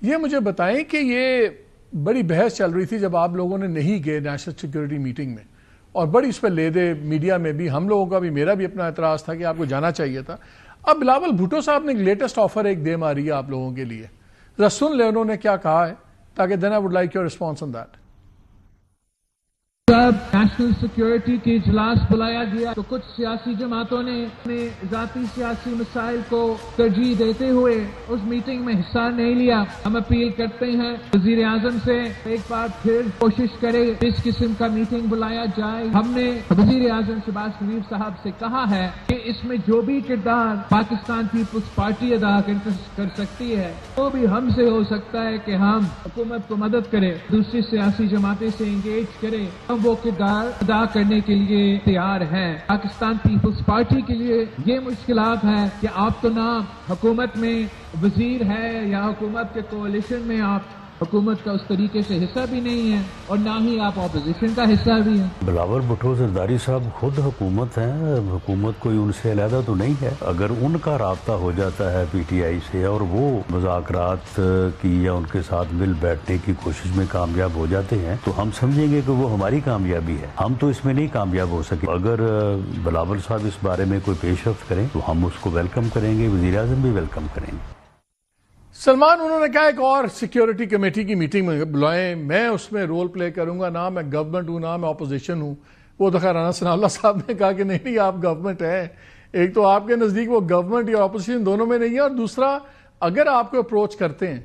یہ مجھے بتائیں کہ یہ بڑی بحث چل رہی تھی جب آپ لوگوں نے نہیں گئے نیشنل سیکیورٹی میٹنگ میں، اور بڑی اس پہ لے دے میڈیا میں بھی، ہم لوگوں کا بھی، میرا بھی اپنا اعتراض تھا کہ آپ کو جانا چاہیے تھا۔ اب بلاول بھٹو صاحب نے ایک لیٹسٹ آفر ایک دے ماری ہے آپ لوگوں کے لیے، ذرا سن لیں انہوں نے کیا کہا ہے، تاکہ then I would like your response on that۔ جب نیشنل سیکیورٹی کی اجلاس بلایا گیا تو کچھ سیاسی جماعتوں نے اپنے ذاتی سیاسی مسائل کو ترجیح دیتے ہوئے اس میٹنگ میں حصہ نہیں لیا۔ ہم اپیل کرتے ہیں وزیر اعظم سے ایک بار پھر کوشش کرے اس قسم کا میٹنگ بلایا جائے۔ ہم نے وزیر اعظم شہباز شریف صاحب سے کہا ہے کہ اس میں جو بھی کردار پاکستان پیپلز پارٹی ادا کر سکتی ہے وہ بھی ہم سے ہو سکتا ہے کہ ہم حکومت کو مدد کریں، دوسری سیاسی جماعتیں سے انگیج کریں، وہ کردار ادا کرنے کے لیے تیار ہیں۔ پاکستان پیپلز پارٹی کے لیے یہ مشکلات ہیں کہ آپ تو نہ حکومت میں وزیر ہے یا حکومت کے کوalition میں آپ حکومت کا اس طریقے سے حصہ بھی نہیں ہے، اور نہ ہی آپ اپوزیشن کا حصہ بھی ہیں۔ بلاول بھٹو زرداری صاحب خود حکومت ہیں، حکومت کوئی ان سے علیحدہ تو نہیں ہے۔ اگر ان کا رابطہ ہو جاتا ہے پی ٹی آئی سے اور وہ مذاکرات کی یا ان کے ساتھ مل بیٹھنے کی کوشش میں کامیاب ہو جاتے ہیں تو ہم سمجھیں گے کہ وہ ہماری کامیابی ہے، ہم تو اس میں نہیں کامیاب ہو سکے۔ اگر بلاول صاحب اس بارے میں کوئی پیش رفت کریں تو ہم اس کو ویلکم کریں گے، وزیر اعظم بھی ویلکم کریں گے۔ سلمان، انہوں نے کہا ایک اور سیکیورٹی کمیٹی کی میٹنگ میں بلائیں، میں اس میں رول پلے کروں گا، نہ میں گورنمنٹ ہوں نہ میں اپوزیشن ہوں۔ وہ تو خیر رانا ثناء اللہ صاحب نے کہا کہ نہیں آپ گورنمنٹ ہیں، ایک تو آپ کے نزدیک وہ گورنمنٹ یا اپوزیشن دونوں میں نہیں ہے، اور دوسرا اگر آپ کو اپروچ کرتے ہیں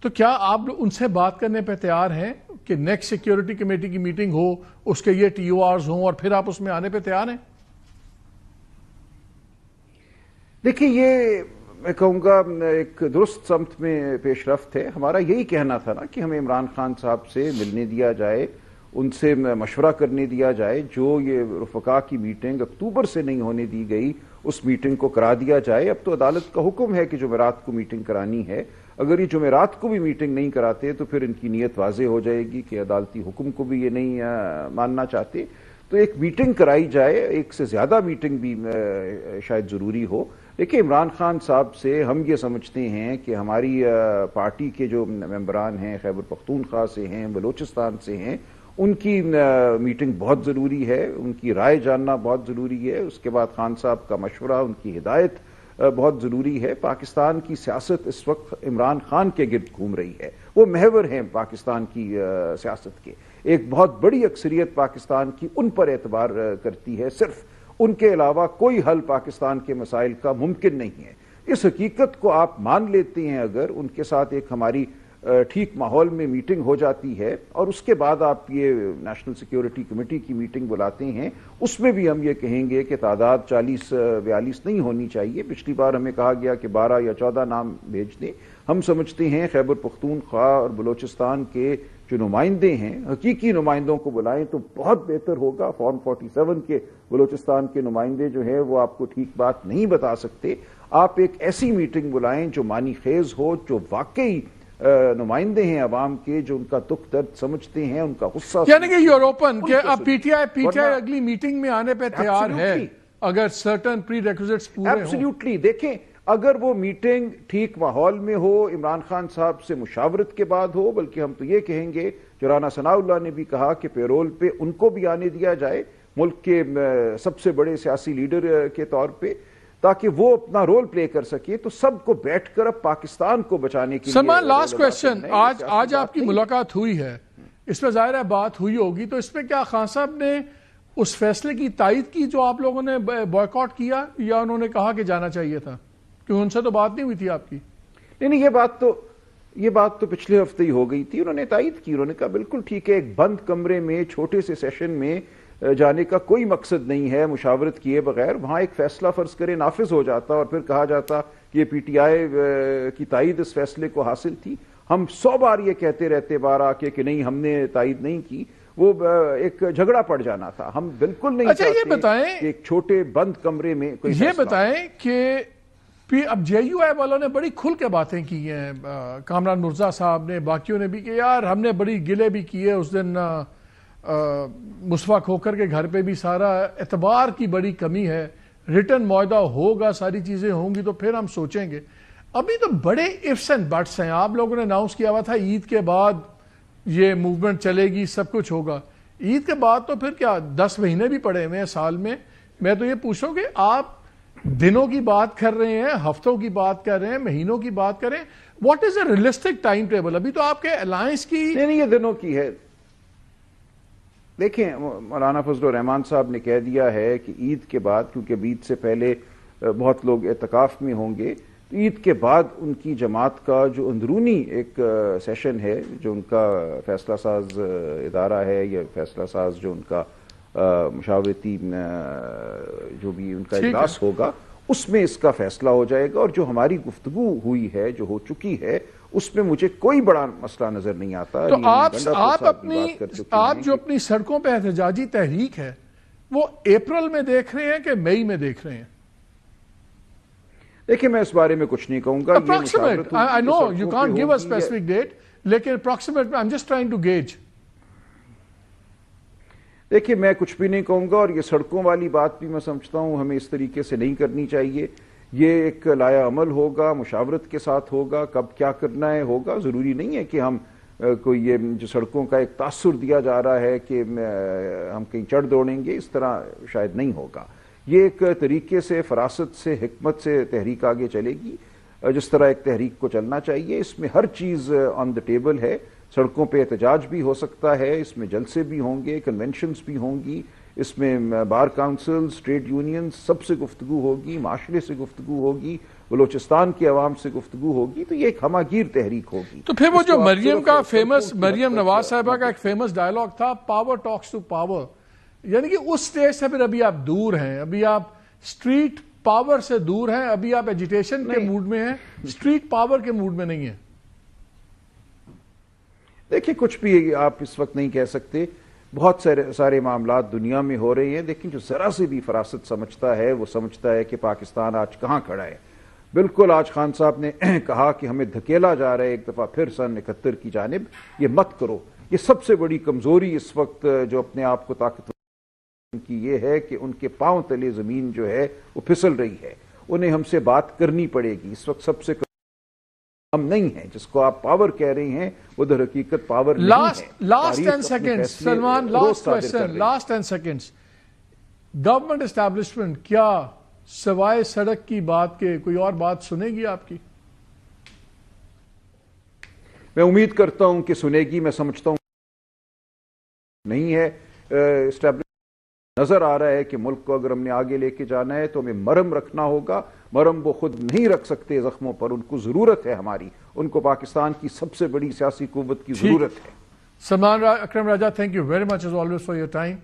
تو کیا آپ ان سے بات کرنے پہ تیار ہیں کہ نیکسٹ سیکیورٹی کمیٹی کی میٹنگ ہو، اس کے یہ ٹی او آرز ہوں، اور پھر آپ اس میں آنے پہ تیار ہیں؟ دیکھیے، یہ میں کہوں گا ایک درست سمت میں پیش رفت ہے۔ ہمارا یہی کہنا تھا نا کہ ہمیں عمران خان صاحب سے ملنے دیا جائے، ان سے مشورہ کرنے دیا جائے، جو یہ رفقا کی میٹنگ اکتوبر سے نہیں ہونے دی گئی اس میٹنگ کو کرا دیا جائے۔ اب تو عدالت کا حکم ہے کہ جمعرات کو میٹنگ کرانی ہے، اگر یہ جمعرات کو بھی میٹنگ نہیں کراتے تو پھر ان کی نیت واضح ہو جائے گی کہ عدالتی حکم کو بھی یہ نہیں ماننا چاہتے۔ تو ایک میٹنگ کرائی جائے، ایک سے زیادہ میٹنگ بھی شاید ضروری ہو۔ دیکھیں، عمران خان صاحب سے ہم یہ سمجھتے ہیں کہ ہماری پارٹی کے جو ممبران ہیں، خیبر پختونخوا سے ہیں، بلوچستان سے ہیں، ان کی میٹنگ بہت ضروری ہے، ان کی رائے جاننا بہت ضروری ہے۔ اس کے بعد خان صاحب کا مشورہ، ان کی ہدایت بہت ضروری ہے۔ پاکستان کی سیاست اس وقت عمران خان کے گرد گھوم رہی ہے، وہ محور ہیں پاکستان کی سیاست کے۔ ایک بہت بڑی اکثریت پاکستان کی ان پر اعتبار کرتی ہے، صرف ان کے علاوہ کوئی حل پاکستان کے مسائل کا ممکن نہیں ہے۔ اس حقیقت کو آپ مان لیتے ہیں، اگر ان کے ساتھ ایک ہماری ٹھیک ماحول میں میٹنگ ہو جاتی ہے اور اس کے بعد آپ یہ نیشنل سیکیورٹی کمیٹی کی میٹنگ بلاتے ہیں، اس میں بھی ہم یہ کہیں گے کہ تعداد 40-42 نہیں ہونی چاہیے۔ پچھلی بار ہمیں کہا گیا کہ 12 یا 14 نام بھیج دیں۔ ہم سمجھتے ہیں خیبر پختونخوا اور بلوچستان کے جو نمائندے ہیں، حقیقی نمائندوں کو بلائیں تو بہت بہتر ہوگا۔ فارم 47 کے بلوچستان کے نمائندے جو ہیں وہ آپ کو ٹھیک بات نہیں بتا سکتے۔ آپ ایک ایسی میٹنگ بلائیں جو معنی خیز ہو، جو واقعی نمائندے ہیں عوام کے، جو ان کا دکھ درد سمجھتے ہیں، ان کا غصہ، یعنی کہ یوروپن کہ اب پی ٹی آئی اگلی میٹنگ میں آنے پہ تیار ہے اگر سرٹن پری ریکوزٹس پورے ہوں۔ ایبسلیوٹلی۔ دیکھیں، اگر وہ میٹنگ ٹھیک ماحول میں ہو، عمران خان صاحب سے مشاورت کے بعد ہو، بلکہ ہم تو یہ کہیں گے، جو رانا ثناء اللہ نے بھی کہا کہ پیرول پہ ان کو بھی آنے دیا جائے، ملک کے سب سے بڑے سیاسی لیڈر کے طور پہ، تاکہ وہ اپنا رول پلے کر سکے، تو سب کو بیٹھ کر اب پاکستان کو بچانے کے لیے۔ سلمان، لاسٹ کویسچن، آج آپ کی ملاقات ہوئی ہے، اس پہ ظاہر ہے بات ہوئی ہوگی، تو اس پہ کیا خان صاحب نے اس فیصلے کی تائید کی جو آپ لوگوں نے بائیکاٹ کیا، یا انہوں نے کہا کہ جانا چاہیے تھا؟ کیوں ان سے تو بات نہیں ہوئی تھی آپ کی؟ نہیں، یہ بات تو پچھلے ہفتے ہی ہو گئی تھی۔ انہوں نے تائید کی، انہوں نے کہا بالکل ٹھیک ہے، ایک بند کمرے میں چھوٹے سے سیشن میں جانے کا کوئی مقصد نہیں ہے مشاورت کیے بغیر۔ وہاں ایک فیصلہ فرض کرے نافذ ہو جاتا اور پھر کہا جاتا کہ یہ پی ٹی آئی کی تائید اس فیصلے کو حاصل تھی۔ ہم 100 بار یہ کہتے رہتے باہر آ کے کہ نہیں ہم نے تائید نہیں کی، وہ ایک جھگڑا پڑ جانا تھا۔ ہم بالکل نہیں چاہتے کہ ایک چھوٹے بند کمرے میں کوئی یہ بتائیں کہ اب جے یو آئی والوں نے بڑی کھل کے باتیں کی ہیں، کامران مرزا صاحب نے، باقیوں نے بھی، کہ یار ہم نے بڑی گلے بھی کیے اس دن، مصطفیٰ کھوکھر کے گھر پہ بھی سارا اعتبار کی بڑی کمی ہے، ریٹن معاہدہ ہوگا، ساری چیزیں ہوں گی تو پھر ہم سوچیں گے۔ ابھی تو بڑے ifs اینڈ بٹس ہیں. آپ لوگوں نے اناؤنس کیا ہوا تھا عید کے بعد یہ موومنٹ چلے گی, سب کچھ ہوگا. عید کے بعد تو پھر کیا 10 مہینے بھی پڑے ہوئے ہیں سال میں. میں تو یہ پوچھوں کہ آپ دنوں کی بات کر رہے ہیں, ہفتوں کی بات کر رہے ہیں, مہینوں کی بات کریں. What is a realistic time table? ابھی تو آپ کے الائنس کی نہیں یہ دنوں کی ہے. دیکھیں مولانا فضل الرحمان صاحب نے کہہ دیا ہے کہ عید کے بعد, کیونکہ عید سے پہلے بہت لوگ اعتکاف میں ہوں گے, تو عید کے بعد ان کی جماعت کا جو اندرونی ایک سیشن ہے, جو ان کا فیصلہ ساز ادارہ ہے یا فیصلہ ساز جو ان کا مشاورتی جو بھی ان کا اجلاس ہوگا, اس میں اس کا فیصلہ ہو جائے گا. اور جو ہماری گفتگو ہوئی ہے, جو ہو چکی ہے, اس میں مجھے کوئی بڑا مسئلہ نظر نہیں آتا. تو آپ جو اپنی سڑکوں پہ احتجاجی تحریک ہے وہ اپریل میں دیکھ رہے ہیں کہ مئی میں دیکھ رہے ہیں؟ دیکھیں میں اس بارے میں کچھ نہیں کہوں گا. Approximate. I know you can't give a specific date, لیکن approximate I'm just trying to gauge. دیکھیں میں کچھ بھی نہیں کہوں گا, اور یہ سڑکوں والی بات بھی میں سمجھتا ہوں ہمیں اس طریقے سے نہیں کرنی چاہیے. یہ ایک لائحہ عمل ہوگا, مشاورت کے ساتھ ہوگا, کب کیا کرنا ہے ہوگا. ضروری نہیں ہے کہ ہم کوئی یہ جو سڑکوں کا ایک تاثر دیا جا رہا ہے کہ ہم کہیں چڑھ دوڑیں گے, اس طرح شاید نہیں ہوگا. یہ ایک طریقے سے فراست سے حکمت سے تحریک آگے چلے گی, جس طرح ایک تحریک کو چلنا چاہیے. اس میں ہر چیز آن دا ٹیبل ہے. سڑکوں پہ احتجاج بھی ہو سکتا ہے, اس میں جلسے بھی ہوں گے, کنونشنز بھی ہوں گی, اس میں بار کاؤنسلز, ٹریڈ یونینز, سب سے گفتگو ہوگی, معاشرے سے گفتگو ہوگی, بلوچستان کی عوام سے گفتگو ہوگی. تو یہ ایک ہمہ گیر تحریک ہوگی. تو پھر وہ جو مریم کا فیمس, مریم نواز صاحبہ کا ایک فیمس ڈائلاگ تھا, پاور ٹاکس ٹو پاور, یعنی کہ اس سٹیج سے پھر ابھی آپ دور ہیں, ابھی آپ اسٹریٹ پاور سے دور ہیں, ابھی آپ ایجیٹیشن کے موڈ میں ہیں, اسٹریٹ پاور کے موڈ میں نہیں ہیں. دیکھیں کچھ بھی آپ اس وقت نہیں کہہ سکتے. بہت سارے معاملات دنیا میں ہو رہے ہیں, لیکن جو ذرا سے بھی فراست سمجھتا ہے وہ سمجھتا ہے کہ پاکستان آج کہاں کھڑا ہے. بالکل آج خان صاحب نے کہا کہ ہمیں دھکیلا جا رہا ہے ایک دفعہ پھر سن 71 کی جانب. یہ مت کرو. یہ سب سے بڑی کمزوری اس وقت جو اپنے آپ کو طاقتور کی یہ ہے کہ ان کے پاؤں تلے زمین جو ہے وہ پھسل رہی ہے. انہیں ہم سے بات کرنی پڑے گی. اس وقت سب سے ہم نہیں ہیں. جس کو آپ پاور کہہ رہے ہیں وہ در حقیقت پاور نہیں ہے. Last 10 seconds Salman, last question, last 10 seconds. Government establishment کیا سوائے سڑک کی بات کے کوئی اور بات سنے گی آپ کی؟ میں امید کرتا ہوں کہ سنے گی. میں سمجھتا ہوں نہیں ہے. نظر آ رہا ہے کہ ملک کو اگر ہم نے آگے لے کے جانا ہے تو ہمیں مرہم رکھنا ہوگا. مرہم وہ خود نہیں رکھ سکتے زخموں پر, ان کو ضرورت ہے ہماری. ان کو پاکستان کی سب سے بڑی سیاسی قوت کی ضرورت ہے. سلمان اکرم راجہ, thank you very much as always for your time.